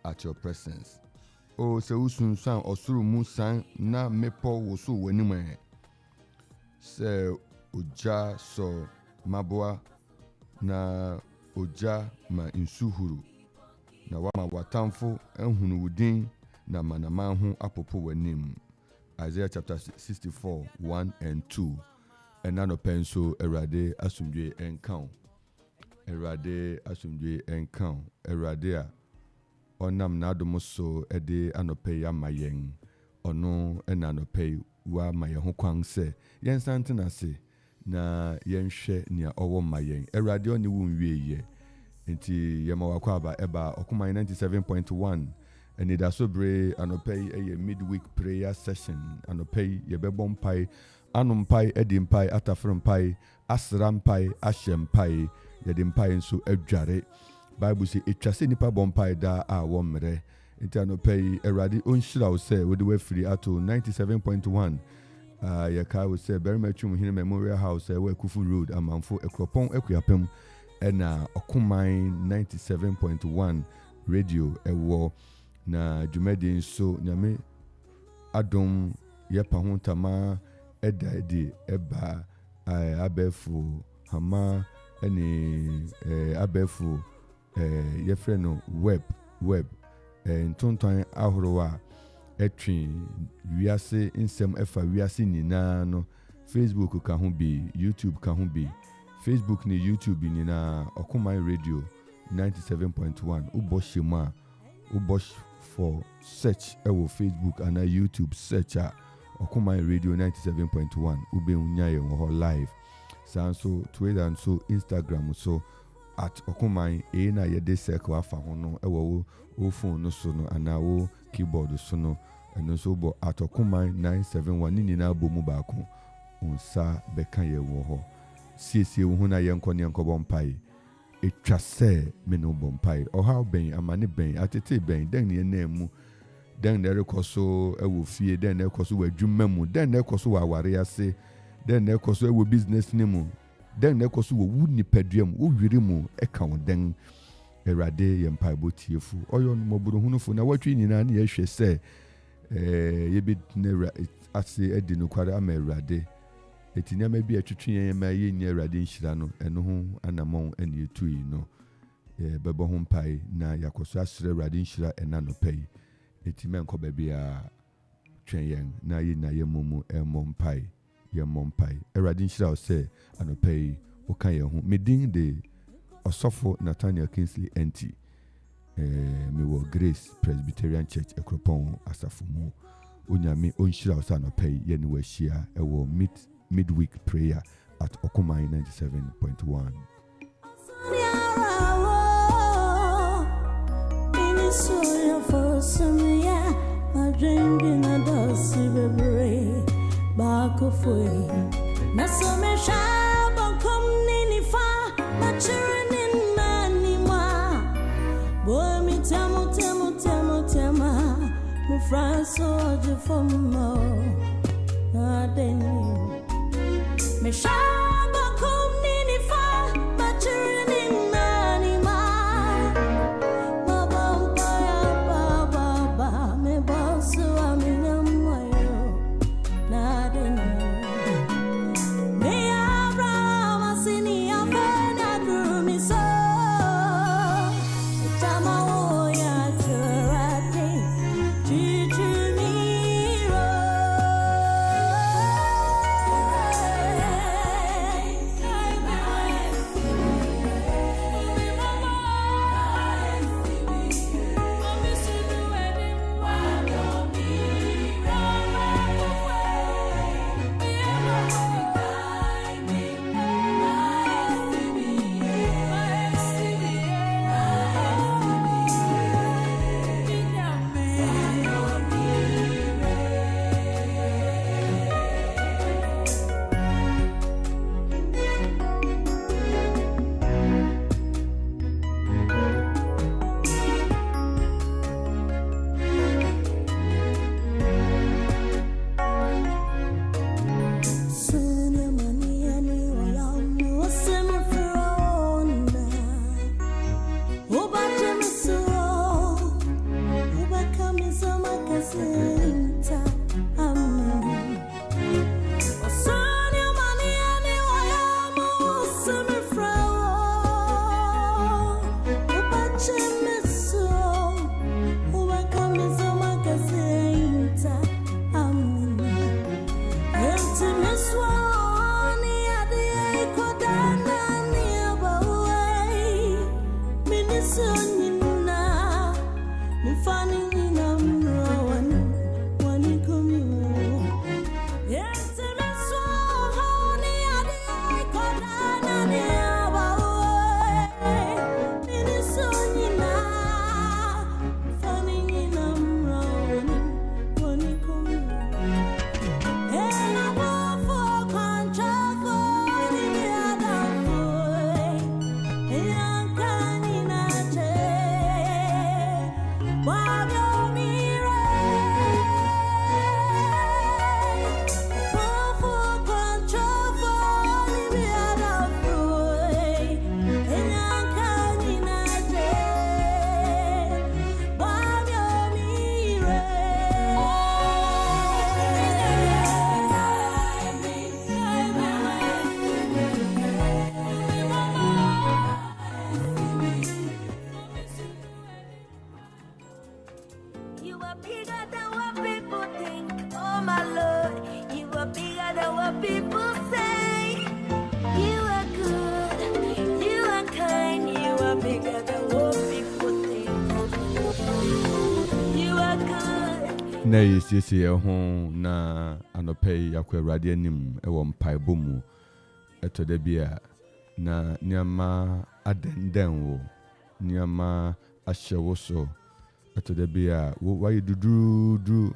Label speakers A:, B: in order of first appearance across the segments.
A: at your presence. O se usun san osuru mu san na mepo wosu wenime. Se oja so maboa na oja ma insuhuru. Na wama watamfo enhunu wudin na manamanhu apopo wenim. Isaiah chapter 64, 1 and 2. Enano penso erade asumdwe enkan. Erade asumdwe enkan. Erade a onam nadomoso ede anope ya mayen. Ono enanope wa mayen ho kwan se yen santina se na yen hwe nia owo mayen. Erade oni wunwie ye. Nti yema wakwa aba eba okuma 97.1 Anidaso Bere anope eye midweek prayer session anope yebebom pai anumpai edimpai atafrumpai asrampai ashempai yedimpai nso adware Bible say etwase nipa bompai da a womre nti anope erade onhyira wo se wode wafiri ato 97.1 yaka wo se very much him memorial house we Kufu Road Amanfo Akropong Akuyapem ena okumai 97.1 radio ewo na dwumadi nso nyame adom yepa hontama edi eba abefu hama eni abefu yefre no web ntonton ahorowa etwi wiase nsem efa wiase nyina no Facebook ka ho bi YouTube ka ho bi Facebook ni YouTube ni na okumai radio 97.1 uboshima ubosh for search ewo Facebook and YouTube search okumai radio 97.1 ube unyaye wo live sanso Twitter and so Instagram so at okumai na yede circle afa ho no ewo wo phone no so no ana wo keyboard so no eno so bo at okumai 971 ni na bomu ba ko unsa beka ye wo ho siesie wo hu na yenko ne yenko bompai etwase me no bompai o how ben amane ben atete ben den ne nemu den ne rekoso ewo fie den ne rekoso wadwuma mu den ne rekoso wa ware ase den ne rekoso ewo business ni mu den ne rekoso wo wuni paduam wo wiri mu eka wo den erade yempai botiefu oyo no moburu hunufo na watwi nyina na yehwe se yebi ne ase edi no kwara ama erade etinyama bi atwetwe yema ye nya erade nhyira no eno ho anamon ene etui no bebo ho mpai na yakoso asere erade nhyira ena no pai etime nko ba bia twen yen na ye na yemumu mpai erade nhyira o se anopai o kan ye ho medin de osofo Nathaniel Kingsley Entsie me wo Grace Presbyterian Church Akropong asafumu onyame onhyira o se anopai ye ni wa hia ewo midweek prayer at Okumai 97.1.
B: Me shaba kum nini fa machirin nani ma baba ya baba me basu amina moyo na deni me abra masini afena drumi so tama o ya churate chichumiro You are bigger than what people think. Oh my Lord, you are bigger than what people say. You are good, you are kind, you are bigger than what people think. You are good.
A: Na yesiesie ho na anopai yakwa radio nim ewo mpaibo mu etode bia na niama adenden wo niama ahyewo so etode bia wo ye dudu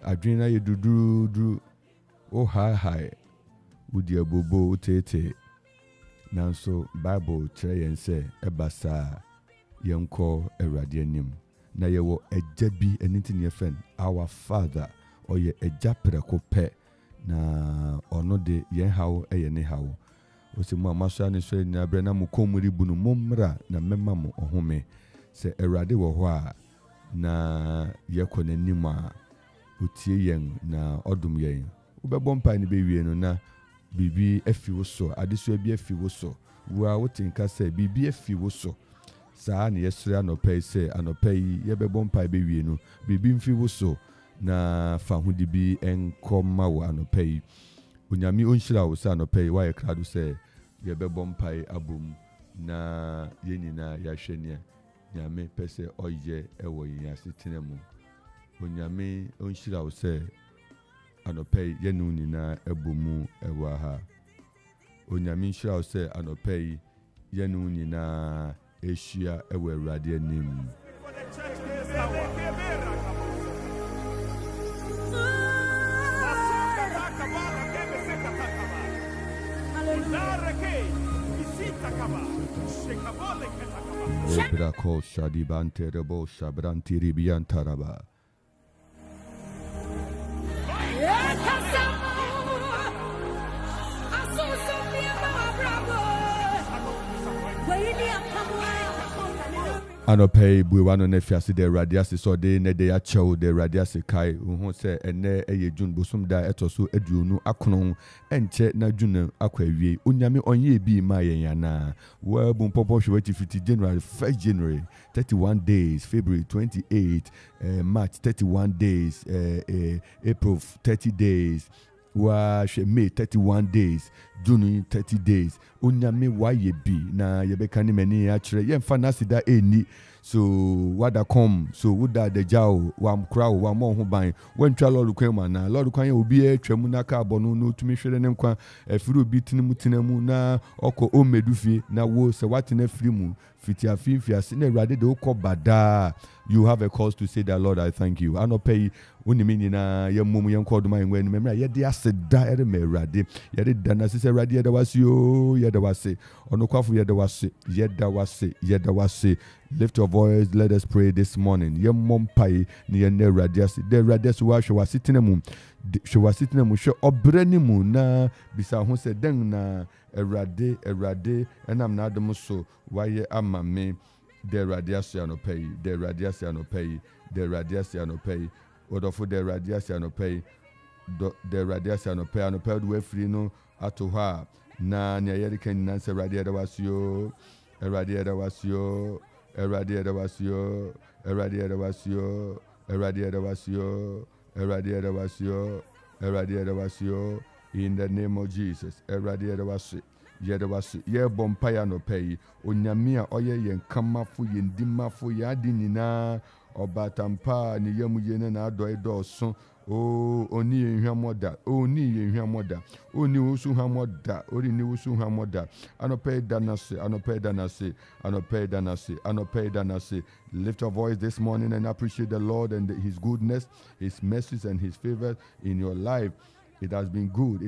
A: adwena ye dudu o hai wudi abobo tete nanso bible kire yen se ebasa yenko awurade anim na yewo eja bi anything ye fen our father oye eja preko pe na ono de yen hawo eye ne hawo osimu amasha ne so ni abre na mukomuri bunu momra na mema mo ohome se awurade wo ho a na yekọ n'anim a otie yen na odum yen ubebọ mpa ni be wie no na bibi afi wo so adeso bi afi wo so wa wotinka se bibi afi wo so saa na yesre anọpẹ se anọpẹ yi yebebọ mpa be wie no bibi mfi wo so na fa ho di bi enkọma wo anọpẹ yi onyame onhyira wo se anọpẹ yi wa ye krado se yebebọ mpa abom na yenina yahwene nyame pese oye ewo yin asetena mu onyame onhyira wo se anọpẹ yenu nyina ebomu ewa ha onyame nhyira wo se anọpẹ yenu nyina ehyia ewo awurade anim Brako shadibante rebo shabranti ribiantaraba anọpẹ buwano na fiase de radiase so de ne de achew de radiase kai hu se ene eye jun bosum da etoso aduonu akono enche na jun akwawie onyame onye bi ma yen yana wa bum popo hwe fiti January 1st January 31 days February 28 March 31 days April 30 days wa May 31 days June 30 days onyame wa ye bi na yebeka ni mani a kire yemfa nasida eni so wada come so woda de jao wa mkra wa mo ho ban wantwa lord kwan ma na lord kwan ye obi atwamu na ka abonu no tumi hwere ne nkwa afiri obi tinemu na oko omedufie na wo se watena firi mu fiti afinfiase na awurade de ukọ bada you have a cause to say that Lord I thank you anọpẹ onimi nyina yemmom yenkọ doma yenwe memra ye de aseda ere me awurade ye de dana sese awurade ye da wasio ye da wase onokwafo ye da wase lift your voice let us pray this morning yemmom pai ni ye na awurade ase de awurade so wa hwe wasitenemu hwe obrani mu na bisa ho se den na awurade enam na adom so waye amame de radiasi anopei odofo de radiasi anopei do afri no ato ha na ne yeri kan nan se radiade wasio in the name of Jesus radiade wasio yedawase ye bompaya no pay onyame a oye yen kamafo yendimafo yadi nyina obatampa ne yamu yene na adoi doso oni yenhwamoda oni wusu hwamoda ori ni wusu hwamoda anopay danase lift your voice this morning and appreciate the Lord and his goodness, his mercies and his favor in your life. It has been good.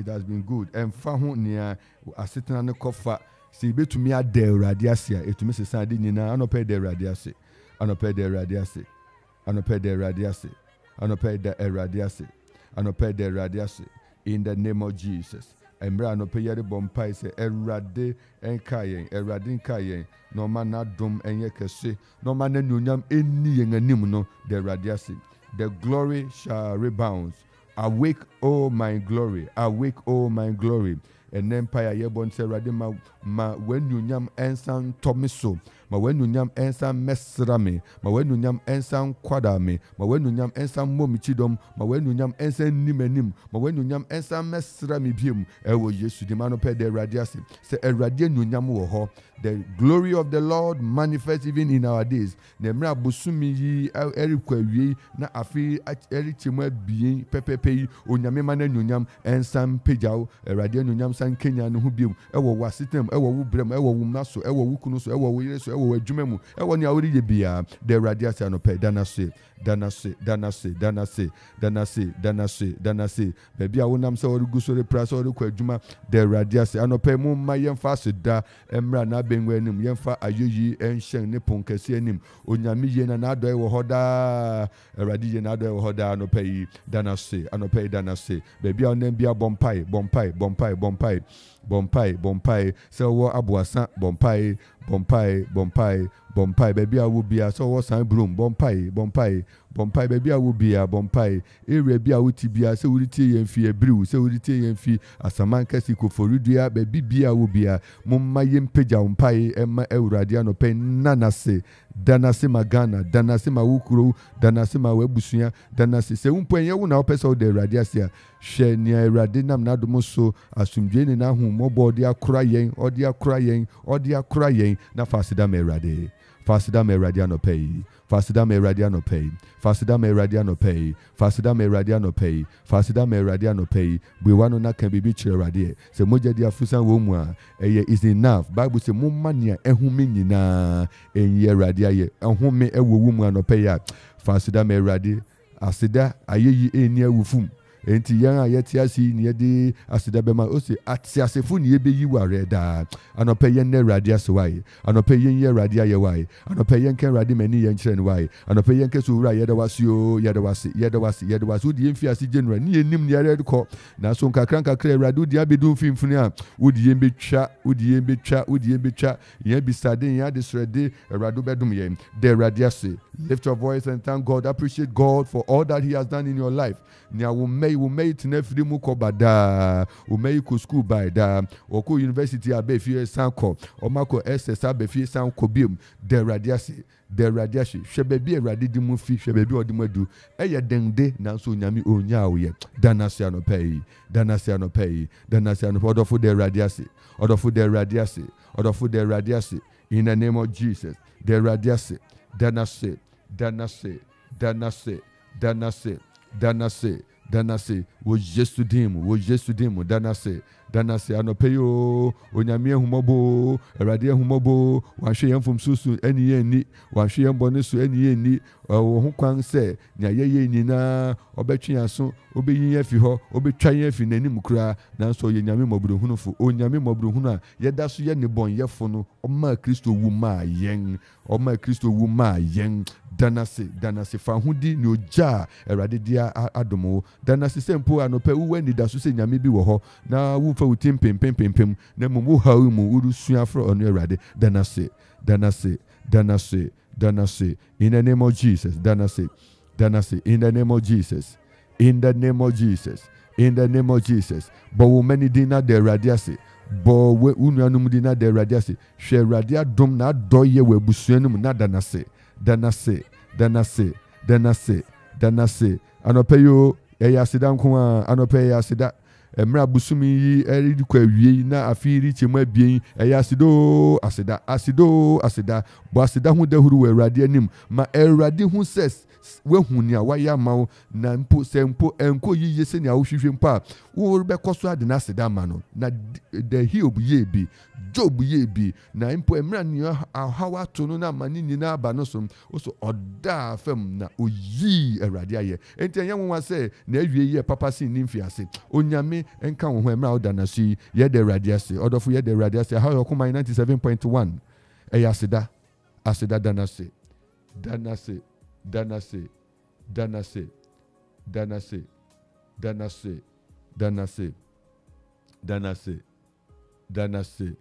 A: And fahu nia asetena ne kofa si betumi ade radiasia etumi sesa de nyina anopɛ de radiase Anope de radiase. Anope de eradiase. Anope de radiase. In the name of Jesus. Embra anope yere bompai se erade enkayen. Erade enkayen. No man na dum enye kese. No man nenyunyam eni yenganim no de radiase. The glory shall rebound. Awake, oh my glory. Awake, oh my glory. And empire yebon se rade ma when you nyam ensan tomiso. Ma when you nyam ensan mesrame. Ma when you nyam ensan kwadame. Ma when you nyam ensan momichidom. Ma when you nyam ensan nimenim. Ma when you nyam ensan mesrame biem. Ewo Yesu di mano pe de radiasi. Se erade nyam wo ho. The glory of the Lord manifests even in our days. Nemra busumi yi eri kwawie na afi eri chimwa bien pepepe onyame mana nyam ensan pejao erade nyam san Kenya no hu biem. Ewo wasitem ewo wu brem ewo wu maso ewo wu kunu so ewo wu yire so ewo adwuma mu ewo ne awori ye bia the radiasi anope danase baby a wonam se ori gusore press ori kwa adwuma the radiasi anope mu ma yemfa so da emra na benwe anim yemfa ayoyi enhyen ne ponkasi anim onyame ye na ado e wo hoda eradi ye na ado e wo hoda anope yi danase baby a wonam bia bompai se wo abuasa bompai baby a wo bia so wo san broom bompai baby a wo bia bompai area bia wo ti bia se wo tie yemfi ebriu se wo tie yemfi asamanka sikoforudua baby bia wo bia momma yempeja bompai emma eurade anope nanase danase magana danase mawukuro danase mawabusua danase se umpenye wo na opese wo de eurade asia hwe nia eurade nam na dom so asumdwe ni na hu mobo de akora yen na fasida me eurade fasida me eurade anopei we wano na kan bibi chire eurade se moja dia fusan wo mu a eye is enough bible say mommania ehumi nyina enye eurade aye ehumi ewo wo mu anopei a fasida me eurade asida ayeyi eni awufum enti yan ayeti asi ni yedi asida bema o se atiasefu ni ebe yi ware da anope yen na radio aswai anope yen ye radio ye wai anope yen kan radio mani yen kire ni wai anope yen keso wura ye da wasio ye da wasi odi yen fi asi general ni enim ni yare ko na so nkakra radio di abedu mfimfuni a odi yen betwa yen bisade yen adesrede radio bedum yen the radio say lift your voice and thank God, appreciate God for all that he has done in your life. Nya wo may it nefri mu ko bada wo may ko school by da oko university abe fie sanko o mako SS abe fie sanko biem the radiasi hwebebi erade di mu fi hwebebi odi mu adu eye dende na so nyame onya wo ye danase anopei odofo the radiasi in the name of Jesus the radiasi danase wo Jesu dimu danase anopeyo onyame humobo erade humobo wanhwe yemfom susu eni eni wanhwe yembone so eni eni wo ho kwan se nya yeye nyina obetwe aso obeyin yafi ho obetwa yafi nanim kura nanso ye nyame mobruhunufo onyame mobruhunu a yeda so ye ne bon yefo no oma Kristo wu ma yen danase fa hudi ni oja erade dia adomo danase sempo anope wu Anidaso se nyame bi wo ho na wu fa utim pempem na mu hawu mu urusua afro onu erade danase in the name of Jesus danase in the name of Jesus but wo many dina de radiase bo we unuanum dina de radiase hwe radia dom na doye we busuanum na danase anopeyo eyasida nko anopeyo asida emra busumi yi eri kwa wie na afiri chemu abien eyasido asida bo asida hu dahuru we erade anim ma erade hu ses we huni a waya mawo na mpo sempo enko yiye se ni a wohwehwe mpa wo be koso ade na asida ma no na the Hiob ye bi Job ye bi na mpo emra ni hawa to no na mani nyina aba no so oda fam na oyi erade aye enti enye won se na awie ye papa sin ni mfiase onyame enka wo ho emra oda na si ye de radiase odofo ye de radiase ha yo kuma 97.1 eyasida danase danase, danase, danase, danase, danase, danase, danase,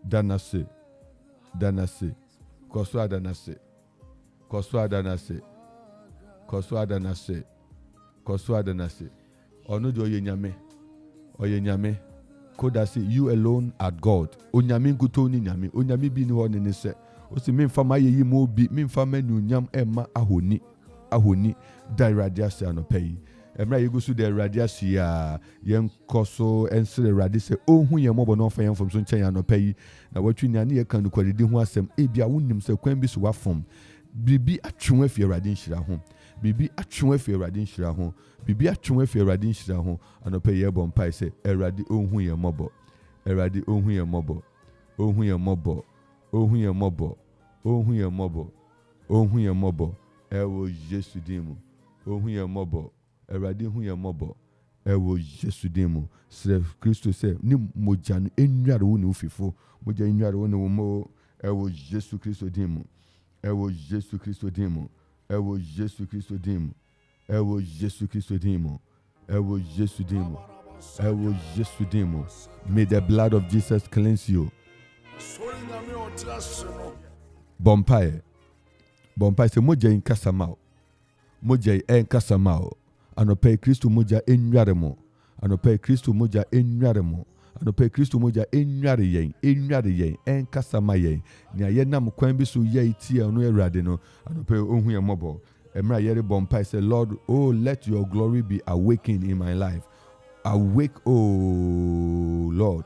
A: danase, danase, koswa danase, koswa danase, koswa danase, koswa danase. Ono de oye nyame, koda say you alone are God. Onyame nkuto ni nyame, onyame bi ni ho ne se. O si memfa mayeyi mo bi, memfa manu nyam emma ahoni da radiase anopai. Emra yegusu de radiase ya yenkoso ensere radise ohun ye mobo no fa yemfom so nchen anopai. Na watwi nya ne ye kan kwalidi ho asem ebia wonim se kwan bi so wafom. Bibi atwe afie radin hira ho. Bibi atwe afie radin hira ho. Bibi atwe afie radin hira ho. Anopai ye bom pai se erade ohun ye mobo. Erade ohun ye mobo. Ohun ye mobo. Ohun ye mobo. Ohun ye mobo. Ohun ye mobo. Ewo Jesu dimu. Ohun ye mobo. Erade ohun ye mobo. Ewo Jesu dimu. Se Kristo se ni moja no enware wo ne ofifo. Moja enware wo ne wo mo. Ewo Jesu Kristo dimu. Ewo Jesu Kristo dimu. Ewo Jesu Kristo dimu. Ewo Jesu Kristo dimu. Ewo Jesu dimu. Ewo Jesu dimu. May the blood of Jesus cleanse you. Bompaye se moja inkasa mao. Moja enkasa mao. Anope Kristo moja enware mo. Anope Kristo moja enware mo. Anope Kristo moja enware yen enkasa ma yen. Ni ayenam kwan bi so ye tie no erade no. Anope ohun ye mobo. Emra yere bompaye say Lord, oh let your glory be awakened in my life. Awake, oh Lord,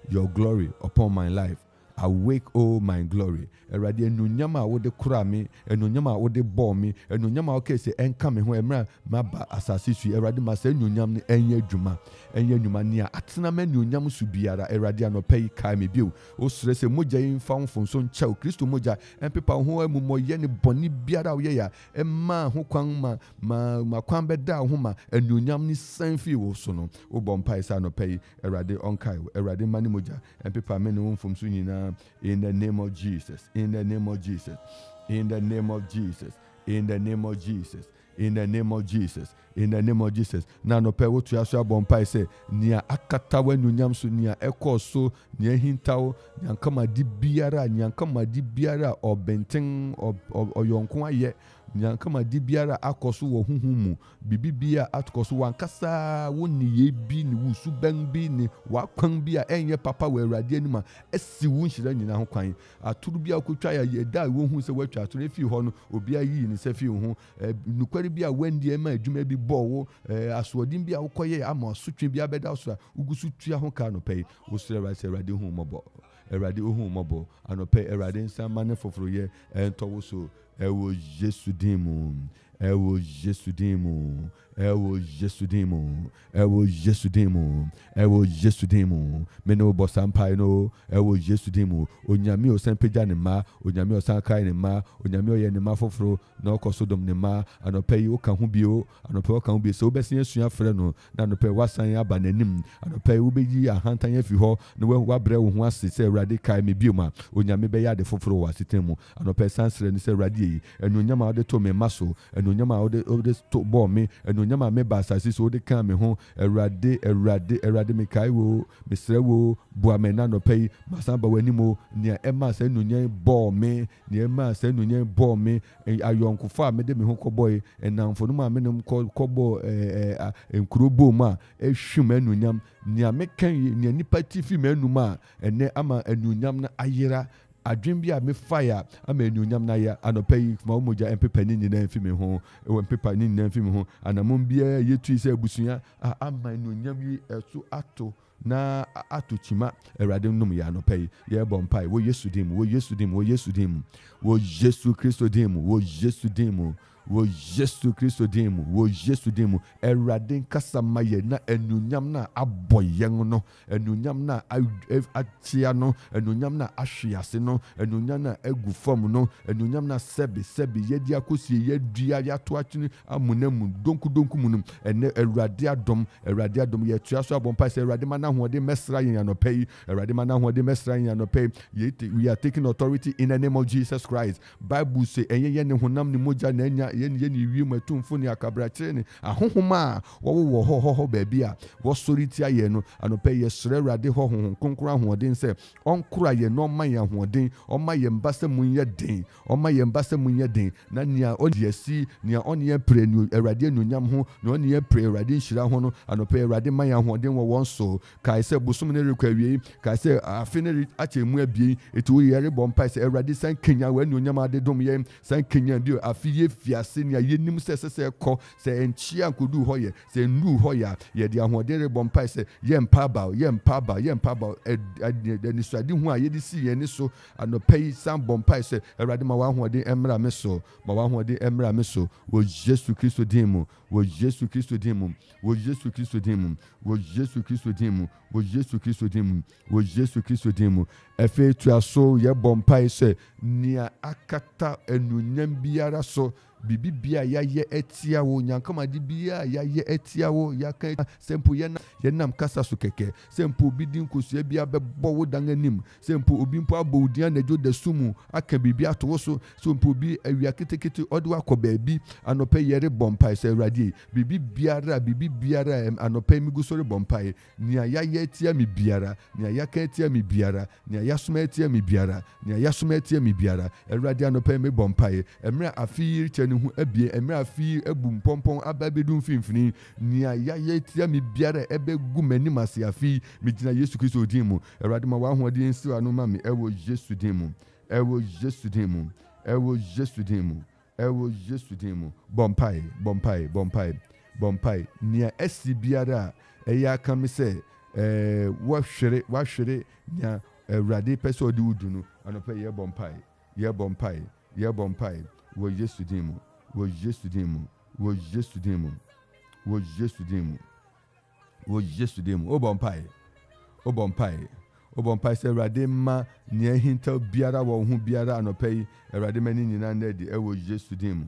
A: your glory upon my life. Awake, oh my glory. Erade enunyama wo de kura me, enunyama wo de bo me, enunyama okay say enka me ho emra maba asase su erade ma say enunyam ne enye adwuma ne atena ma enunyam su biara erade anopai kai me bio. O sere se moja yimfa mfonso nchau Kristo moja empepa ho amumoye ne boni biara wo ye ya emma ho kwan ma kwan beda ho ma enunyam ne sanfi wo so no. O bompai sa anopai erade onkai erade mani moja empepa me ne mfomso nyina. In the name of Jesus, in the name of Jesus, in the name of Jesus, in the name of Jesus, in the name of Jesus, in the name of Jesus. Na no pe wotu aso abompai se nia akata wanunyam so nia ekoso nia hintawo nyankama di biara obenten oyonko aye nyankama di biara akoso wo huhumu bibibia atkoso wankasa woni ye bi ni wusu ban bi ni wakwan bi a enye papa wa awurade anima esi wu nhira nyina ho kwan aturu bia okotwa ya da wo hu se watwa aturu efi ho no obi ayi ni se fi ho nukwari bia wandi ema adwuma bi bowo asodin bia wokoye ama osutwe bia beda so ugusu tua ho ka no pay wo sere ra se awurade hu mobo awurade hu mobo anope awurade nsa mane foforo ye entowo so ewo Jesu dimu. Ewo Jesu dimu. Ewo Jesu dimu. Ewo Jesu dimu. Ewo Jesu dimu. Meno bosampai no. Ewo Jesu dimu. Onyame osempeja ne ma. Onyame osankai ne ma. Onyame oye ne ma foforo. Na okosodom ne ma. Anope oka hu bio. Anope oka hu bio. So obesi esua frɛ no. Na anope wasan aba nanim. Anope ubeyi ahantan afi ho. Na wabrɛ wo ho ase sɛ Awurade kai me bio ma. Onyame bɛyɛ ade foforo wa sitemu. Anope sansre ne sɛ Awurade yi. Enunyama ode to me maso. Enunyama ode to bo me. Enunyama me basasi so ode kan me ho. Erade me kai wo. Me sre wo. Bua me na no pay. Masamba wanimo. Nia ema se enunyan bo me. Nia ema se enunyan bo me. Ayonko fa me de me ho koboy. Enamfo no ma me nem kobo nkrobo ma. Ehwim enunyam. Nia me kan nia nipa tifi me enuma. Ene ama enunyam na ayera. Adwin bia me fire ama enunyam na ya anopai ma omoja empepa ni nyina mfi me ho empepa ni nyina mfi me ho anamon bia yetu ise abusua ama enunyam yi eso ato na ato chima Awurade nnum ya anopai ye bompai wo Yesu dim wo Yesu Kristo dim wo Yesu wo Yesu Kristo din mu, wo Yesu din mu. Erade nkasa ma ye na enunyam na aboyen no, enunyam na atia no, enunyam na ahwease no, enunyam na egu fam no, enunyam na sebi yedi akosie yedua ya to atwene amunamu donku munum ene Erade adom ye tua so abompa se Erade mana hoode mesra yen anopai, Erade mana hoode mesra yen anopai. We are taking authority in the name of Jesus Christ. Bible say enye ne honam ne moja na enya ye ne wi matumfo ne akabrachire ne ahohoma wo ho baabi a wo sori tia ye no anopai ye sre Erade ho honhom konkro ahoden se onkora ye no man ye ahoden oma ye mbasa munye den, oma ye mbasa munye den na nia odiasi nia onye pre nu Erade nunyam ho na onye pre Erade nhira ho no anopai Erade man ye ahoden wo wonso kai se busum ne rekwawie kai se afene achemu abie etu yere bompa se Erade san kenya wa nunyam ade dom ye san kenya bio afiye fiase nia yenim se ko se enchia nkodu ho ye se ndu ho ya ye de ahoden re bompa se ye mpa ba ni suade hu a ye de si ye ni so anopai san bompa se Erade ma wa ahoden emra me so wo Yesu Kristo din mu, wo Yesu Kristo din mu, wo Yesu Kristo din mu, wo Yesu Kristo din mu, wo Yesu Kristo din mu, wo Yesu Kristo din mu. Efe tu aso ye bompa se nia akata enunyam biara so bibi bia ya ye etia wo nyankama di bia ya ye etia wo ya kan sempo ye nam kasa so keke sempo obi din kosua bia bebo wo dan anim sempo obi mpo abodian na jo da sumu aka bibi ato so sempo obi awia ketekete odo akoba bi anope yere bompa se Erade bibi biara anope mi gusori bompa nia ya ye etia mi biara nia ya kan etia mi biara nia ya suma etia mi biara nia ya suma etia mi biara Erade anope mi bompa emra afi hu ebie emra afi ebum pompon ababedum finfini nia ya yetia mi biara ebegu manim ase afi megina Yesu Kristo din mu Erade ma wa hoɔden nsi anu ma me ewo Yesu din mu ewo Yesu din mu ewo Yesu din mu ewo Yesu din mu bompai nia esi biara eya kan se wahwere nia Erade pese odi wudu no anope ye bompai wo Yesu din mu, wo Yesu din mu, wo Yesu din mu, wo Yesu din mu, wo Yesu din mu. O bompai se Erade ma nia hinta biara wo hu biara anopai Erade mani nyina na di ewo Yesu din mu.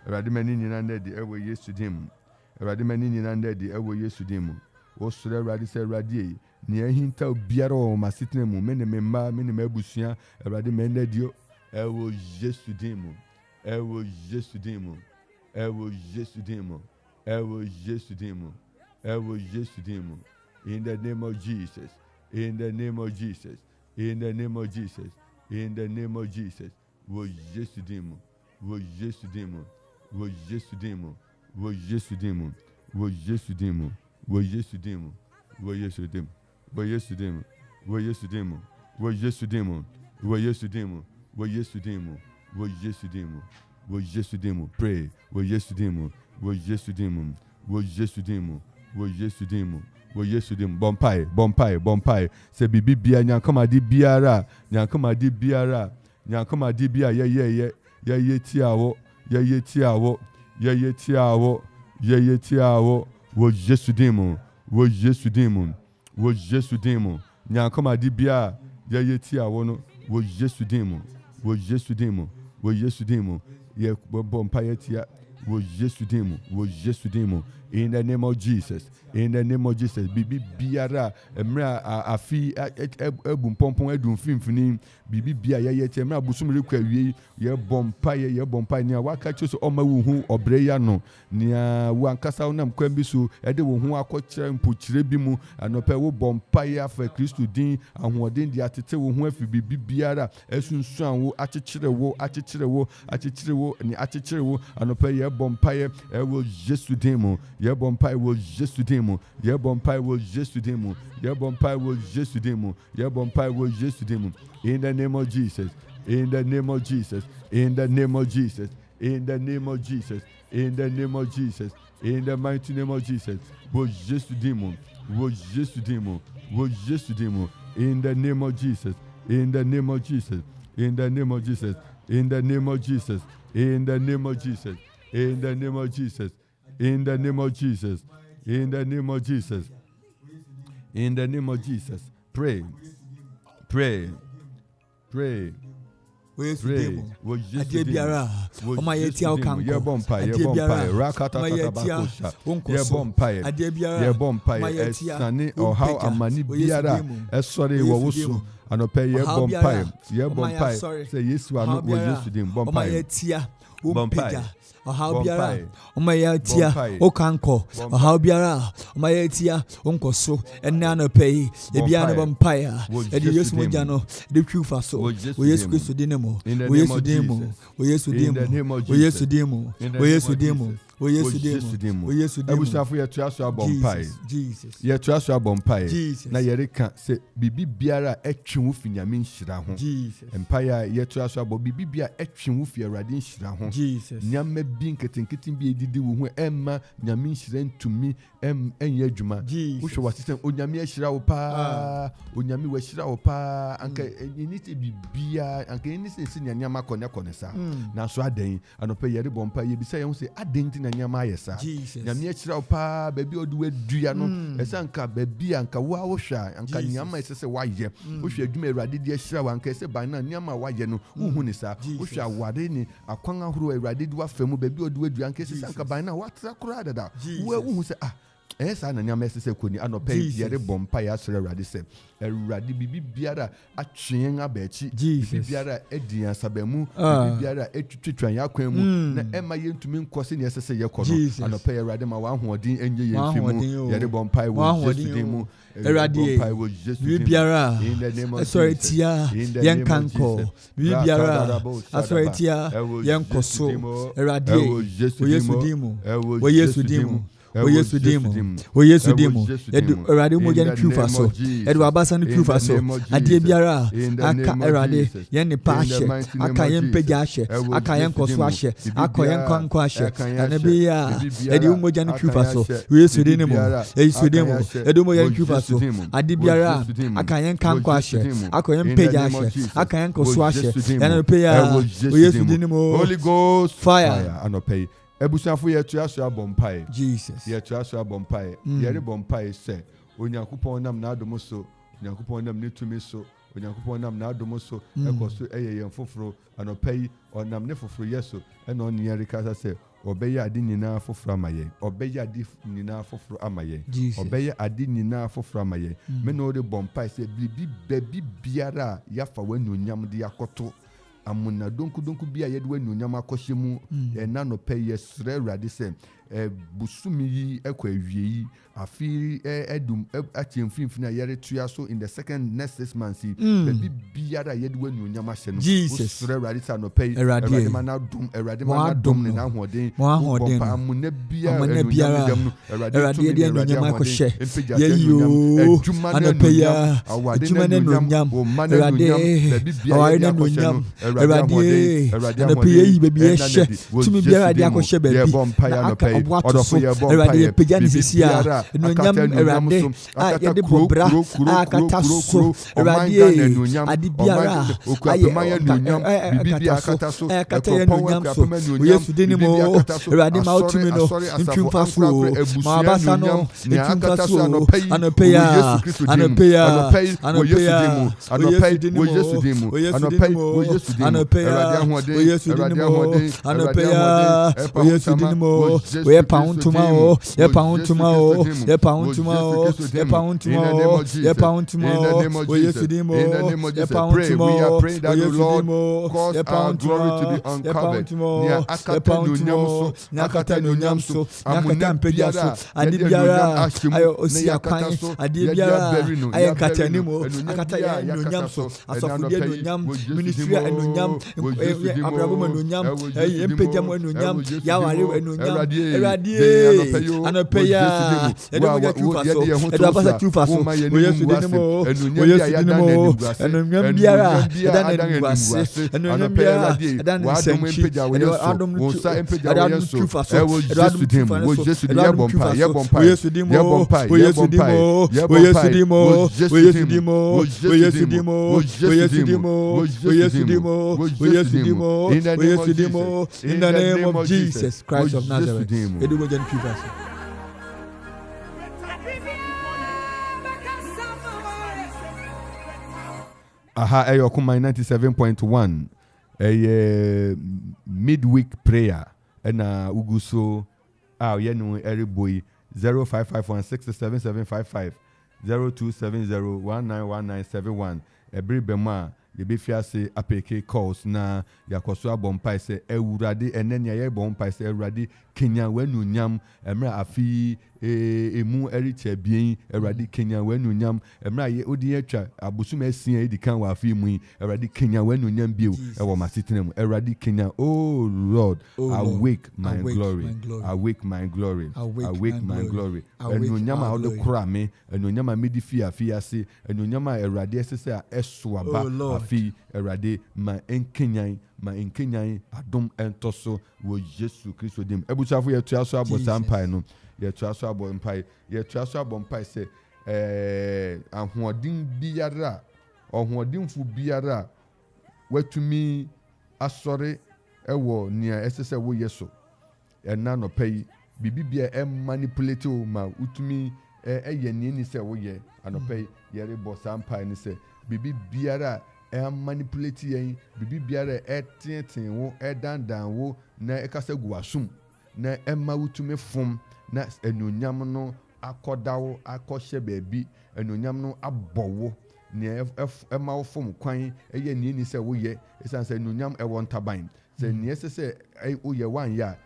A: Erade mani nyina na di ewo Yesu din mu. Erade mani nyina na di ewo Yesu din mu. O sure Erade se Erade nia hinta biara wo masitene mu me ne memma me ne mabusua Erade me na di ewo Yesu din mu. Ewo Yesu din mu, ewo Yesu din mu, ewo Yesu din mu, ewo Yesu din mu. In the name of Jesus, in the name of Jesus, in the name of Jesus, in the name of Jesus. Wo Yesu din mu, wo Yesu din mu, wo Yesu din mu, wo Yesu din mu, wo Yesu din mu, wo Yesu din mu, wo Yesu din mu, wo Yesu din mu, wo Yesu din mu, wo Yesu din mu, wo Yesu din mu, wo Yesu din mu. Wo Yesu din mu, wo Yesu din mu. Pray. Wo Yesu din mu, wo Yesu din mu, wo Yesu din mu, wo Yesu din mu, wo Yesu din mu. Bompai. Se bibi bia nyankama di biara ye tiawo. Wo Yesu din mu, wo Yesu din mu, wo Yesu din mu. Nyankama di bia ye tiawo no, wo Yesu din mu, wo Yesu din mu. Wo Yesu din mu ye bompa yetia wo Yesu din mu, wo Yesu din mu. In the name of Jesus, in the name of Jesus. Bibi biara emra afi ebum pompon edum finfini bibi bia ye emra busum rekwa wie ye bompa nia waka choso oma wo hu obre ya no nia wo ankasa wo nam kwam bi so ede wo hu akokire mpochire bi mu anope wo bompa ya fa Kristo din ahoden di atete wo hu afi bibi biara esunsuan wo akekire wo ni akekire wo anope ye bompa ye wo Yesu din mu. Ye bompai wo Yesu din mu. Ye bompai wo Yesu din mu. Ye bompai wo Yesu din mu. Ye bompai wo Yesu din mu. In the name of Jesus. In the name of Jesus. In the name of Jesus. In the name of Jesus. In the name of Jesus. In the mighty name of Jesus. Wo Yesu din mu. Wo Yesu din mu. Wo Yesu din mu. In the name of Jesus. In the name of Jesus. In the name of Jesus. In the name of Jesus. In the name of Jesus. In the name of Jesus. In the name of Jesus. In the name of Jesus. In the name of Jesus. Pray. Pray. Pray. Pray.
C: How biara omayetia okanko how biara omayetia onkoso enna no pay e bia no bompaya e di Yesu moja no de twifa so o Yesu Kristo dinemo o Yesu dinemo o Yesu dinemo o Yesu dinemo o Yesu dinemo o Yesu dinemo o Yesu dinemo
A: abusafo ye tuaso abompai
C: Jesus
A: ye tuaso abompai na ye reka se bibi biara etwe wo finyame nhira ho
C: Jesus
A: empire ye tuaso abo bibi bia etwe wo fi Awurade nhira ho
C: Jesus
A: nyame bi nketenketin bi edidi wo ho emma nyame nhira ntumi enye adwuma wo hwe wasesem onyame ahira wo pa onyame wahira wo pa anka enite bibia anka enise sinya nyama kone sa na so aden anopa ye rebompa ye bisa ye ho se aden na nyama ayesa nyame ahira wo pa ba bi odu adua no esa anka ba bi anka wo hwa anka nyama esese waye wo hwe adwuma Awurade di ahira wa anka ese ban na nyama waye no wo hu ni sa wo hwe awade ni akwan ahoro Awurade di wa famu ba bi odu adua anka ese anka ban na watra kura dada wo hu se esa na nyama esese koni anopa ye rebompa ya sere Awurade se Awurade bibi biara atwen abachi bibi biara edian sabamu bibi biara etwetwan yakwan mu na ema yentumi nkose ne esese ye kono anopa Awurade ma wa hoodin enye ye fimu ye rebompa wo Jesu dimu
C: Awurade bibi biara asortia yenkanko bibi biara asortia yenkoso Awurade wo Yesu dimu wo Yesu dimu o Yesu demo o Yesu demo Awurade mo je twifa so edu abasa no twifa so ade biara aka Awurade ye ne pa ahye aka ye mpega ahye aka ye nkoso ahye aka ye nkanko ahye anabia edu mo je twifa so o Yesu demo Yesu demo edu mo je twifa so ade biara aka ye nkanko ahye aka ye mpega ahye aka ye nkoso ahye anabia o Yesu demo
A: Holy Ghost
C: fire
A: anopay ebusanfo ye tuaso abompai
C: Jesus
A: ye tuaso abompai ye rebompai se onyankopon nam na adom so onyankopon nam ne tumi so onyankopon nam na adom so ekoso eye foforo anopai onam ne foforo yeso ena on ye rekasa se obeye ade nyina foforo amaye obeye ade nyina foforo amaye obeye ade nyina foforo amaye me no de bompai se bibi biara yafa wanonyam de yakoto amuna donku bia yede wanonyam akɔhye mu na no pɛ yesre Awurade sɛ busumi yi ekɔ awie yi afi edum atimfimfina yere tua so in the next 6 months baby biara yede wanonyam ahye no usre Awurade sa no pɛ Awurade ma na dum ne na hoden bompa amuna biara
C: Awurade yede wanonyam akɔhye yeyo anapɛya adwuma ne nonyam Awurade wanonyam Awurade anapɛya yi baby ehye tumi biara de akɔhye baby Awurade pagya ne sisia nonyam Awurade yede bobra akata so Awurade ade biara akata so nonyam so Yesu dinimo Awurade ma otumi no ntwumfa so ma basa no ntwumfa so anapɛya we pound tomorrow, ye pound tomorrow, ye pound tomorrow, ye pound tomorrow, ye pound tomorrow, we yes demo, ye pound tomorrow, ye pound glory to be uncovered. Ye pound tomorrow, nakata no nyamso, nakata mpejaso, adibiara, ayo osiakan, adibiara, ayo katanimo, akata ya no nyamso, asofudie no nyam, ministry no nyam, abrabo no nyam, empejamo no nyam, yawari no nyam. Anopeya. Edomoja tufaso. Edwapasa tufaso. Oyesu dinimo. Oyesu dinimo. Enunyam biara. Edane ngwase. Enunyam biara. Edane senchi. Edadom tufaso. Edadom tufaso. Oyesu dimo. Oyesu dimo. Oyesu dimo. Oyesu dimo. Oyesu dimo. Oyesu dimo. Oyesu dimo. Oyesu dimo. Oyesu dimo. Oyesu dimo. In the name of Jesus Christ of Nazareth. Edomoja tufaso.
A: Aha, eyo kuma 97.1. Midweek prayer. Ena uguso yenu eriboy 0551677755 0270191971. Every bema yebi fiase apeke calls na yakoso abompa se ewurade enenia ye bompa se ewurade Kenya wenu nyam emra afi emu eriche bien ewurade Kenya wenu nyam emra ye odi atwa abosum asia edikan wa afi mu ewurade Kenya wenu nyam bio ewo masitinem ewurade Kenya oh Lord awake my glory awake my glory awake my glory enu nyam a odo kura me enu nyam a medi fi ase enu nyam a ewurade esese a esoaba afi ewurade ma enkenyan adom entoso wo Yesu Kristo dim ebuchafo ye tuaso abosampai no ye tuaso abompai se ahoɔden biara ɔhoɔdenfo biara watumi asɔre ɛwɔ nia ɛsese wo Yesu ɛna no pɛyi bibibia manipulate o ma utumi ɛyɛ ni se wo ye anɔpɛyi ye rebo sampai ni se bibibiara manipulate yen bibi biara eteten wo edandan wo na ekasa guasum na ema wutume fom na enunyam no akodawo akɔhye baabi enunyam no abɔwo ne ema wo fom kwan eye ne ni se wo ye esanse enunyam ewo ntaban se ne sese wo ye wan ya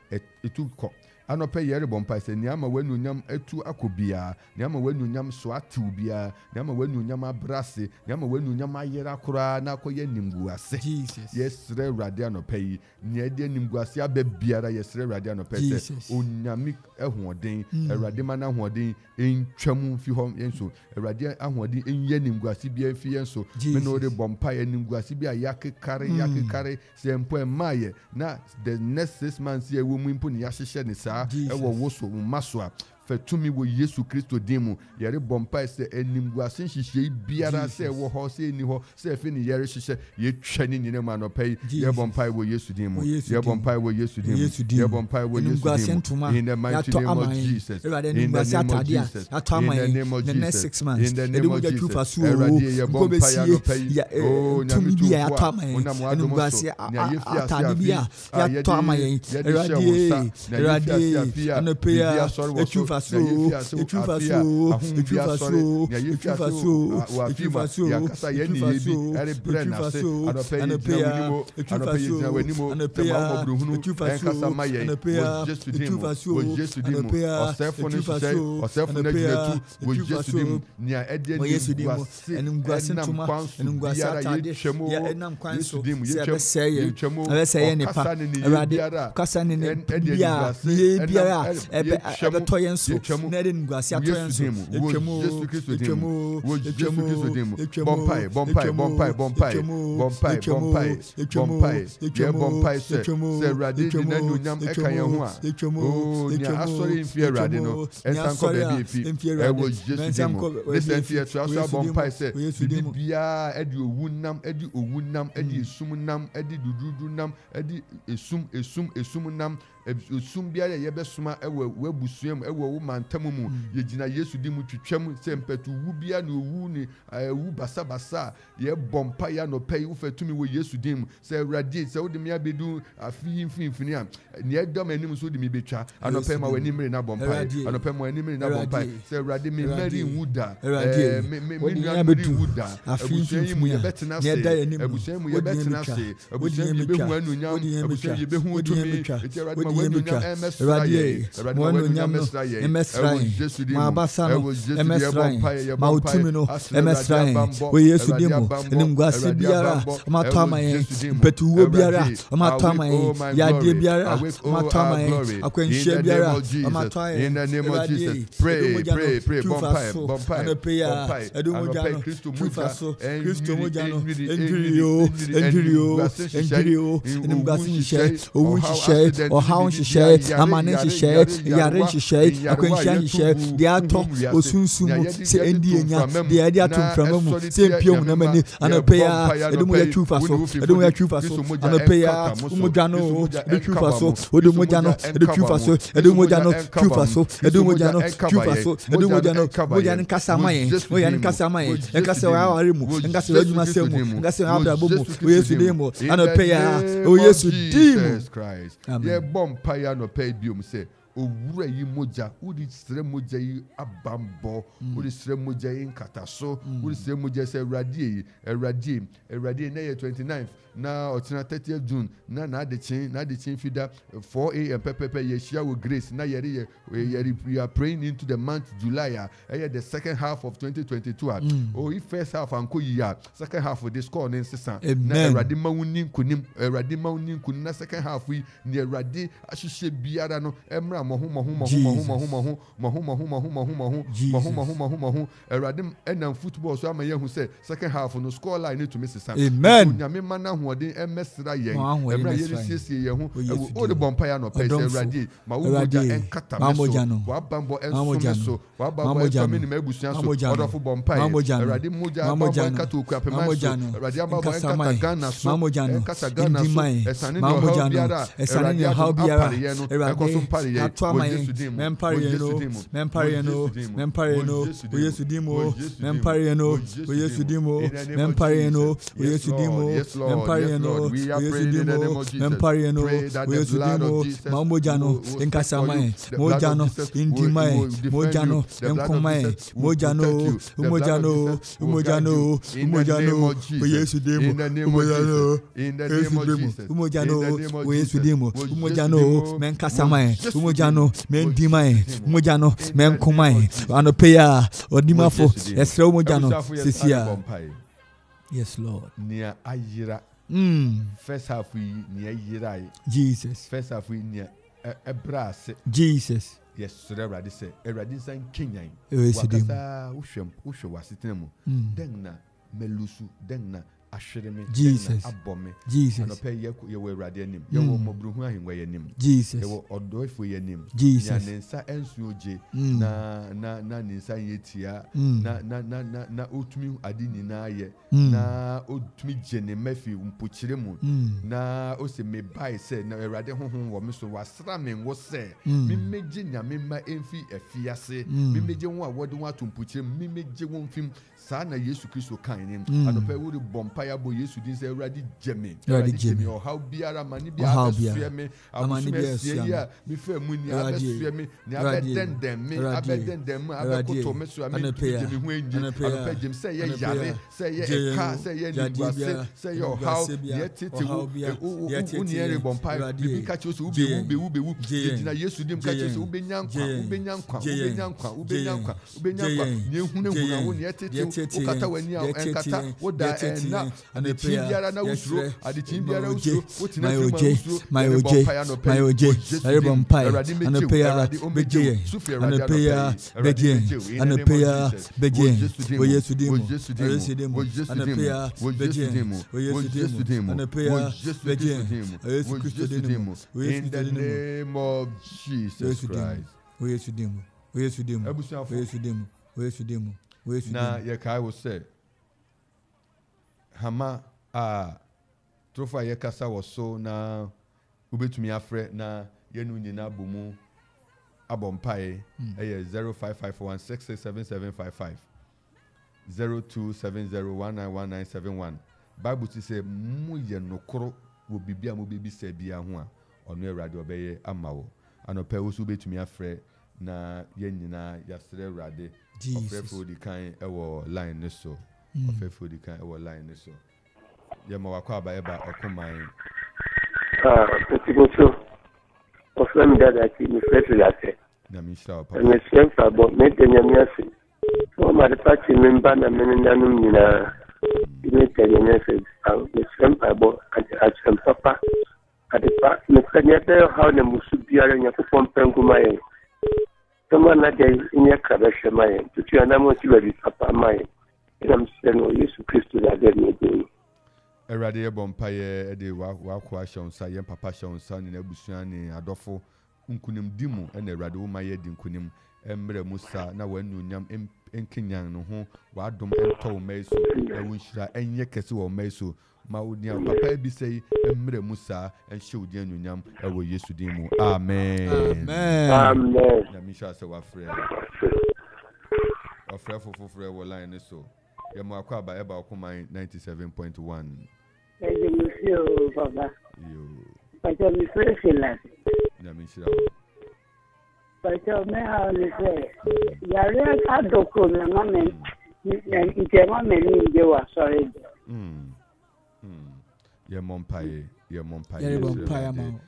A: etu kɔ anope yere bompa se ni ama wanunyam etu akobia ni ama wanunyam so atiubia ni ama wanunyam abrase ni ama wanunyam ayera kura na akoye nimguase yesre rade anope yi ni ade nimguase ababiara yesre rade anope se onyami ehoden erade mana hoden entwam fi hom yenso erade ahoden enye nimguase bia fi yenso me no de bompa ye nimguase bia yakekare se empo emaye na the next 6 months ye wo mu impo ni yahyehe ni ewo woso maswa fetumi wo Yesu Kristo dimu yere bompa se enimguase nhihye biara se wo ho se ni ho se fe ni yere hyehe ye twani ni ma no pai ye bompa wo Yesu dimu ye bompa wo Yesu dimu ye bompa wo Yesu dimu in the mighty name of Jesus in the name of Jesus in the name of Jesus 6 months in the name of Jesus ye bompa ya no pai oh nyami tu ya to amaye enimguase atade bia ya to amaye erade anopeya etufaso Nede ngwasi atoyenso Yesu Kristo dimu bompai se radi dina nunyam ekaye ho a oh nya asori mfie radi no ensanko be efi ewo Yesu dimu listen to your trust bompai se bibia edi owunam edi esumnam edi dududunam edi esumnam esum biara yebesuma ewo wabusuam ewo wo mantamu mu yegina Yesu dimu twetwam se mpetu wu bia na owu ni wu basabasa ye bompa ya no pay wo fatumi wo Yesu dimu se radi se wo de me abedu afi mfimfini a ne edom anim so de me betwa anope ma wani mire na bompa anope ma wani mire na bompa se radi me mari wuda me nua mari wuda abusuan mu ye betena se abusuan mu ye betena se abusuan ye behu anunyam abusuan ye behu otumi eti radi
C: radie betwa radie mo no nyam no emesran ma abasa no emesran ma otumi no emesran we Yesu dimo enim guase biara ma to amaye mpetuwo biara ma to amaye yadie biara ma to amaye akwanhye biara ma to amaye
A: in the name of Jesus. Pray bompire
C: edumojano
A: Kristo
C: mojano enjurio enim guase nhye owu nhye ohaw nhye amane nhye yare nhye akwanhye nhye dia to osunsumu se endi enya dia dia to mframamu se mpiom na mani anapeya edumoya chufaso anapeya umojano chufaso odumojano chufaso edumojano chufaso edumojano chufaso edumojano mojano kasamaye mojano kasamaye enkase wa aremu enkase wa adwuma semu enkase wa abrabomu o Yesu dimo anapeya o Yesu dimo
A: ye bompire no pay biom say owura yi moja udi sire moja yi abambo udi sire moja yi nkataso udi sire moja se radie na ye 29th na otina 30th June na adechin fida 4 am pepepe ye share with grace na yeri we are praying into the month July the second half of 2022 if first half anko ya second half of this call nensesa na erade mawunin kunim na second half we ni erade ahihye biara no emra mohu erade enam football so amaye hu say second half no score line to Mrs.
C: Amen
A: nyame mana hoden emesra yen emra yeri siesie ye hu o de bompire no pese erade ma wo moja enkata meso wa bambo ensomeso wa bambo entomini mabusuan so odofo bompire erade moja enkata okuapemaso erade ababo enkata Ghana so enkata Ghana so esane no how biara ekoso mpare ye Mempare no o Yesu dimo mempare no o Yesu dimo mempare no o Yesu dimo mempare no o Yesu dimo mempare no o Yesu dimo mamojano enkasamae mojano indimae mojano enkomae mojano umojano o Yesu dimo umojano o Yesu dimo umojano menkasamae umojano mendimae mojano menkomae anopeya odimafo esra mojano sesia. Yes Lord. Nia ayira first half we nia ayira
C: Jesus.
A: First half we nia ebrase
C: Jesus.
A: Yes, so erade say erade san kenyan
C: wakasa
A: uhwe wasitenemu den na melusu den na ahwereme
C: Jesus
A: abome
C: Jesus
A: anope ye wo erade anim ye wo mobruhu ahenwa ye anim
C: Jesus
A: ye wo odofo ye anim
C: ya
A: nensa ensu oje na nensa yetia na otumi ade nyina ye na otumi jene mafi mpochire mu na o se me bai se na erade honhon wo me so wasra me wo se me meje nyame ma emfi afiase me meje won awode won atompochire me meje won fim sa na Yesu Kristo kan nim anope wo de bompa ya bo Yesu din se erade jeme o how biara mani bia abesue me abusume ya me fa mu ni abesue me ni abedendem me abedendem abekoto me so me jeme hu enji anope jem se ye yare se ye ka se ye nibase se yo how ye tete wo ni ere bompa bi ka che so ube na Yesu dim ka che so ube nyankwa ni ehuna wo ni tete ukata wani enkata woda na ade biara na usuro ade biara usuro wotina my oje bompai anapeya beje o Yesu dimo anapeya beje o Yesu dimo anapeya beje o Yesu Kristo dimo in the name of Jesus Christ
C: o Yesu dimo
A: na ye kai wo say hama trofa ye kasa wo so na ubetumi afre na yenu nyina bomu abompae 0551667755 0270191971 Bible say mu ye nokoro wo bibia mo bebi se bia ho a ono Awurade obeye amawo anopa wo so ubetumi afre na yenyina yasre Awurade ofefo di kan ewo line ne so ofefo di kan ewo line ne so ye ma wakwa ba eba okoman
D: petimoto of from that I see me fresh latte.
A: Namisha,
D: And the same for about making a mercy. So my party member and Menanum message. The same for about at some papa at the park. Mr. How the Musubia and your perform Pangumay. Someone like in your Kabasha Mayan, to you and I'm what you ready, Papa Mayan. And I'm saying, oh, Jesus Christ, I get me doing.
A: A radio bompire, a wa Quarshie, Sayan Papa Shon, son in Ebusian, Adolfo, Unkunim Dimu, and a radio Maya Dinkunim, Emre Musa, now when you yam in Kenyan, no home, Wadum and Tow Meso, and we shall and Yakasu or Meso, Maudia, Papa be say, Emre Musa, and show the Yam, I will use to Dimu. Amen.
D: Amen.
A: Namisha, so our friend. A friend for free will line so. Yamakwa by about 97.1.
E: You, Papa.
A: You.
E: But I'm fresh in that.
A: Namisha.
E: But I'm now say, Yari had to come a moment. It's a moment you are sorry.
A: Your Mompaye, your Mompaye.
C: Your Mompaye.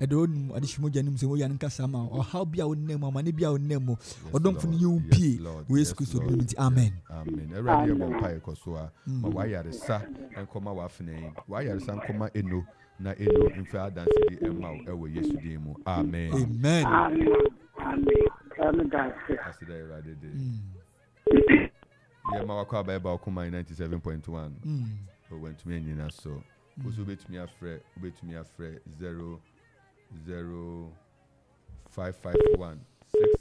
C: I don't additional gems in Oyan Kasama or how be our name or money be our name or don't for you P. We squeeze with Amen.
A: Amen. A radio Mompaye Kosoa, my wire is sa and come our name. Why are some comma eno, na eno in fair dance the Emma away yesterday. Amen.
C: Amen.
E: Amen.
A: That's the day right. Yeah, Mawakwa by about 97.1. But went to me and so. Also, bet me a fre 00551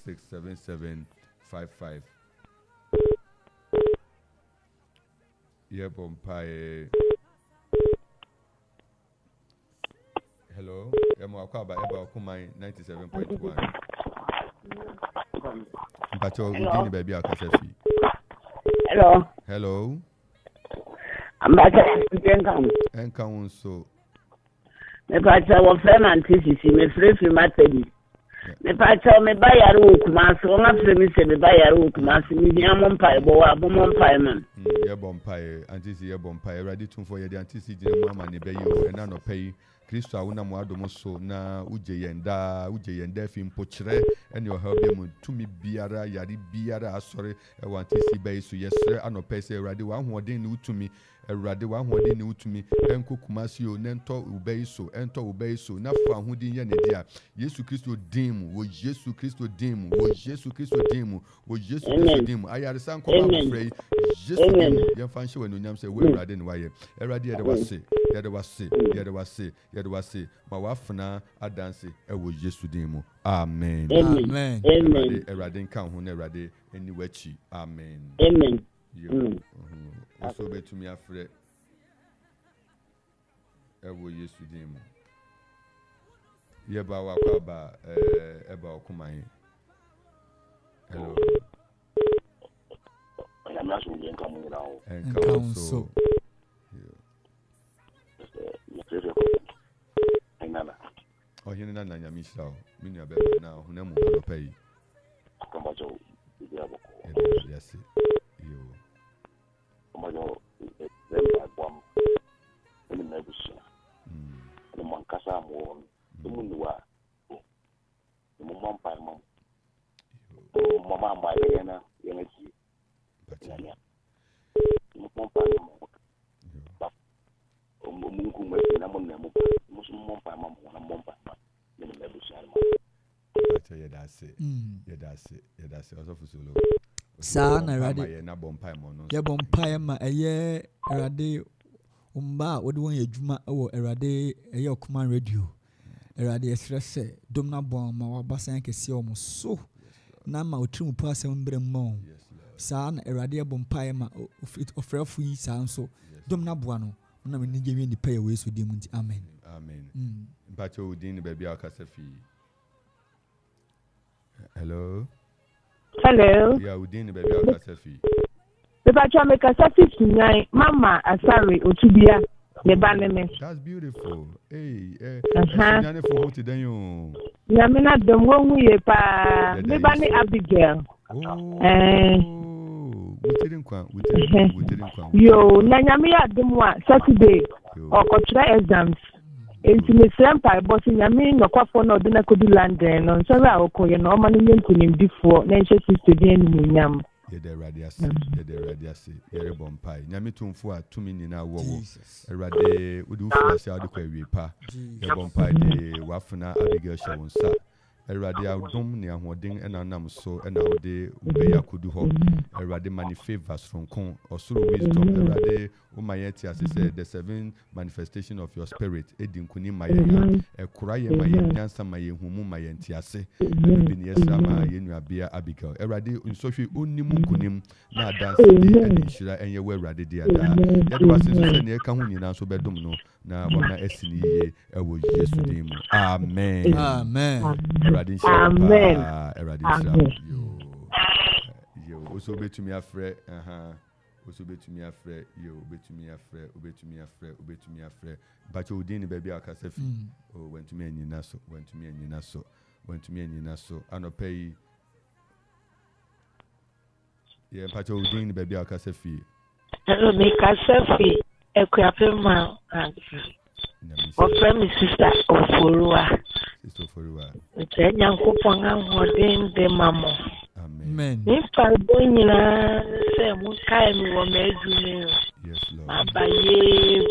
A: 667755. Yeah, Bompire. Hello, I'm Aquaba about 97.1. But you're baby,
E: Hello.
A: Hello.
E: I'm back at
A: and come so.
E: Me pacha wo friend antisisi me free matedi. Me pacha me ba yare wo kuma so na free me se me ba yare wo kuma se me hia mo mpa ebo wa bo mo mpa man.
A: Ye bompae antisi ye bompae ready to for ye the antisi je mama ne be yo e na no pay Kristo a wona mo adom so na uje yenda fi mpo kire ene o ha be mu tumi biara yare biara asore e wantisi be so yesre anopɛ se ready wa hoɔden ne utumi Erade wa hoɔden ne utumi enko kumasi o nento ubei so na fa hodin ye ne dia Yesu Kristo dim wo Yesu Kristo dim ayare san ko ba frei Yesu dim ye fa nhye wanu nyam se we erade ne waye erade ye de wase ma wafna adanse e wo Yesu dim amen erade nkan ho na erade eni wachi amen also bet me afre ewo Yesu dim ye ba wa kwa ba eba okuman hello
F: I'm not sure you come now
A: and so oh here na na nyamisha o mini abeba na hunamu no pay
F: come jo
A: yes yo
F: Mayo, then one in the Nebuchadnezzar. The Mancasa won the Mundua, the Mumma by Mum, Mamma by Diana, Yanaki, Batania, Mumma by Munkum, Namun, Muslim by Mum, and Mum by the Nebuchadnezzar.
A: That's it. Also for solo.
C: Sa na erade ye bompae ma eye erade umba wode won adwuma wo erade eye okuman radio erade esrese domna bon ma wabasan kese o so na ma otrimu pa asem bremmo sa na erade ye bompae ma ofrefu yi sa nso domna boa no na me nige wi ni pa ye we so di mu amen
A: mpacho udin baby akasafi hello. Yeah, we didn't baby out Kasafi.
G: The Bacha make a satisfy Mama Asari Otubia, the banner.
A: That's beautiful. Hey, for what then you.
G: Yamina the one we pa the banner Abigail.
A: We didn't come.
G: Yo, Nanyamia Demwa Saturday or Kotra exams. enti me srampa boss nyame no kwafo na odina kodu landen no so ra okoye no ma no nyenkunim difo na enche sister di enu nyam
A: the radiasi yere bompai nyame tumfo a tumi nyina wo erade udi ufia sia ade kwa wiepa yere bompai de wafuna Abigail Shawonsa erade adom ne ahoden enanam so ena ode ubeya kudu ho erade mani favors from kon osoro wisdom erade umayeti asese the 7 manifestation of your spirit edinkuni mayen ekura ye mayen nyansa mayen humu mayen tiase ebi ne yesa ma yenu abia Abigail erade nsohwe onimu nkunim na dance de enhira enye we erade de ada yede wasenso se ne eka hu nyina so bedom no na wama esini ye ewo Yesu dim amen
C: amen
G: amen
A: amen yo also betumi afre also betumi afre yo betumi afre but you didn't baby akasefi oh wentumi anyina so anopay yeah but you didn't baby akasefi
H: hello me kasefi ekuapema offer sister Oforua Nyankopɔn ahoden de mamo
C: amen
H: nipa bonyina se mu kai mi wo medwumi
A: yes lord
H: abaye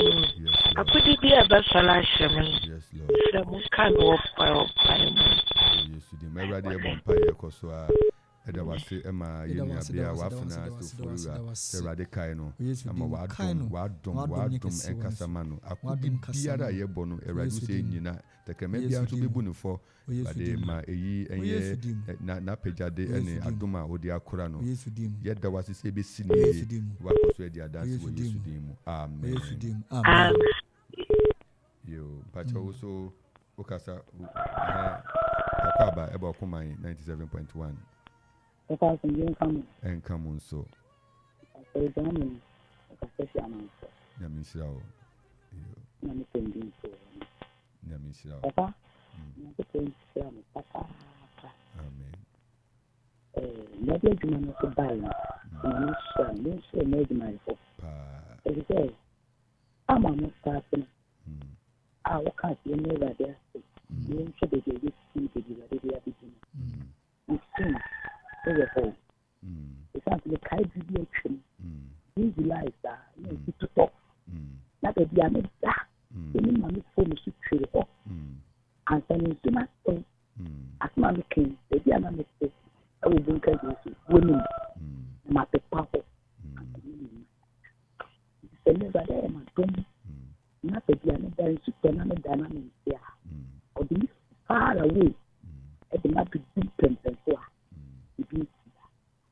H: akudi bi abasala hyemen
A: yes lord
H: se mu kai wo pa
A: yes di merade e bompa ye koso a eda wase ema yenu abia wafuna stofurura se rade kai no ama wadom enkasama no akudi biara ye bono eradu se nyina tekeme bia nso bebu ne fo bade ma eyi enye na pejade ene adoma odi akora no yeda wase se be sini wakoso edi adanse wo Yesu dim amen yo pacho so okasa akaba eba koman 97.1 and come on so. Namisrao.
E: Papa.
A: Amen.
E: Never do not to buy. I'm not starting. I will cut you never there. You should be able to see the it's actually kind of reaction. Visualize that. You need to talk. Not that you are not that. You need money for me to trade off. And then you do not say, as my king, the Diana mistake, I will bring you women. My papa. The never there, my friend. Not that you are not there, you cannot dynamic there. Or be far away. I did not be deep and so on.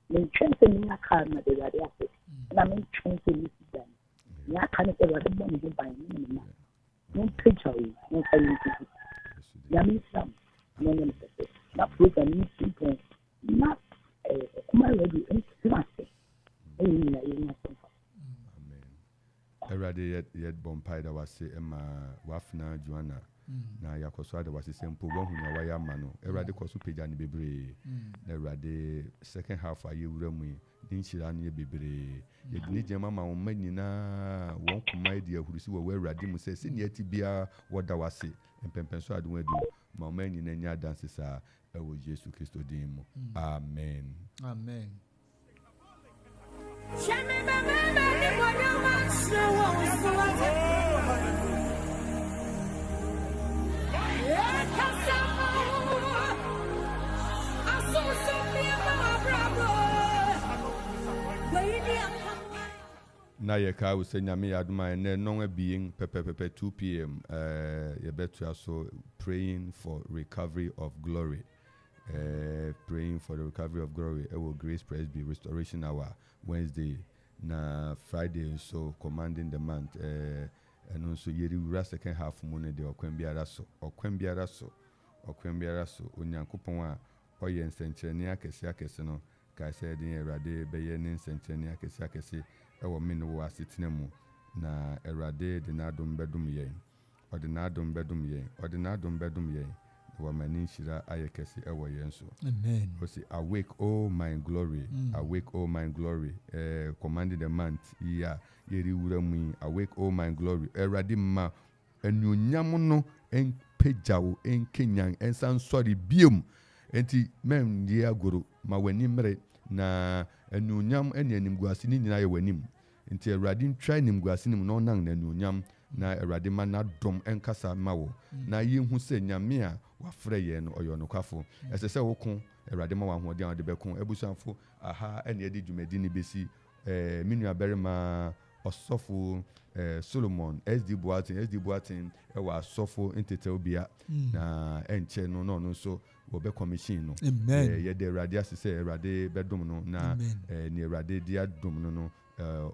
E: Men chance na car na de radio afet na men chance ni sidan ya kan e wa de bon de ban ni na no picture no say you ya mi sam no no na program ni simple na kuma ready and smart na na
A: amen erade yet bompai da wase ema wafna Joanna na yakoso ada wase sempo wahu na waya ma no erade koso page ani bebre na erade second half aye wura mu din shira na ye bebre ye dini jema ma won manyina won kuma ide ahurisi wo erade mu se ne ati bia woda wase empempenso adu adu ma manyina nya dance sa ewo Yesu Kristo din mu amen
C: amen
A: na ye ka wo se nyame aduma ene non being pepe 2 p.m. ye betu aso praying for recovery of glory praying for the recovery of glory ewo Grace Presby restoration hour Wednesday na Friday so commanding the month and also yeri wura second half mu ne de okwan biara so onyankopon a oye nsenkyerene akese no ka se den Erade beye ne nsenkyerene akese ewo me no asetena mu na Erade de na adom bedum yen wa mani shira ayekese ewo yen so
C: amen
A: o say awake oh my glory commanding the month yeri wura mu awake oh my glory Erade ma enuonyam no enpejawo enkenyan ensan sori biom enti mem die agoro ma wani mre na enuonyam ene animguase ni nyina ye wanim enti Awurade ntwa animguase nim no nan na enuonyam na Awurade ma na dom enkasa mawo na yehu se nyame a wafrɛ ye no oyo nokwafo ɛsɛ wo ko Awurade ma wa hoɔden a de bɛko ebusanfo aha ene edi dwumadi ni besi minua berema osofo Solomon SD Boatin ewa asofo entete obia na enche no no so wo be commission no ye de Awurade asese Awurade bedom no na ni Awurade dia dom no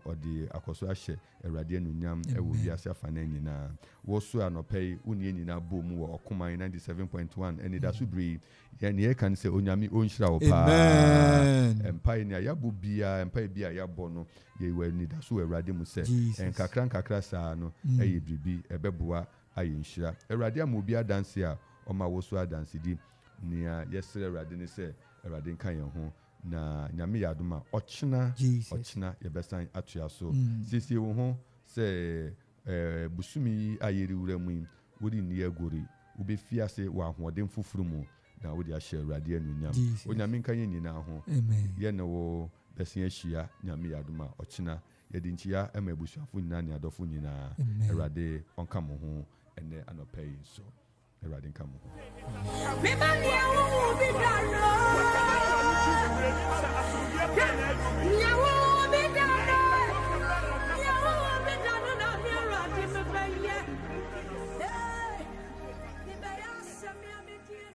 A: odi akoso ahye Awurade anunyam ewo biase afana nyina wo so anopei uni nyina bom wo okoman 97.1 Anidaso Bere ya ne kan se onyame onhyira wo pa empai ne ayabo bia empai bia yabo no ye wa Anidaso Awurade mu se enkakra saa no eye bibi ebeboa ayenhyira Awurade amobi adanse a oma wo so adanse di nia yesere Awurade ne se Awurade nka yen ho na nyame yadoma ochina yebesan atua so sisi wo ho se busumi ayeri wuramu wodi ni agori ube fiase wa ahoden fufuru mu na wodi ahye Awurade anunyam onyame nka yen nyina ho ye ne wo besan ahia nyame yadoma ochina yedi nchia ema busuafo nyina ne adofo nyina Awurade onka mo ho ene anopai so Awurade nka mo ho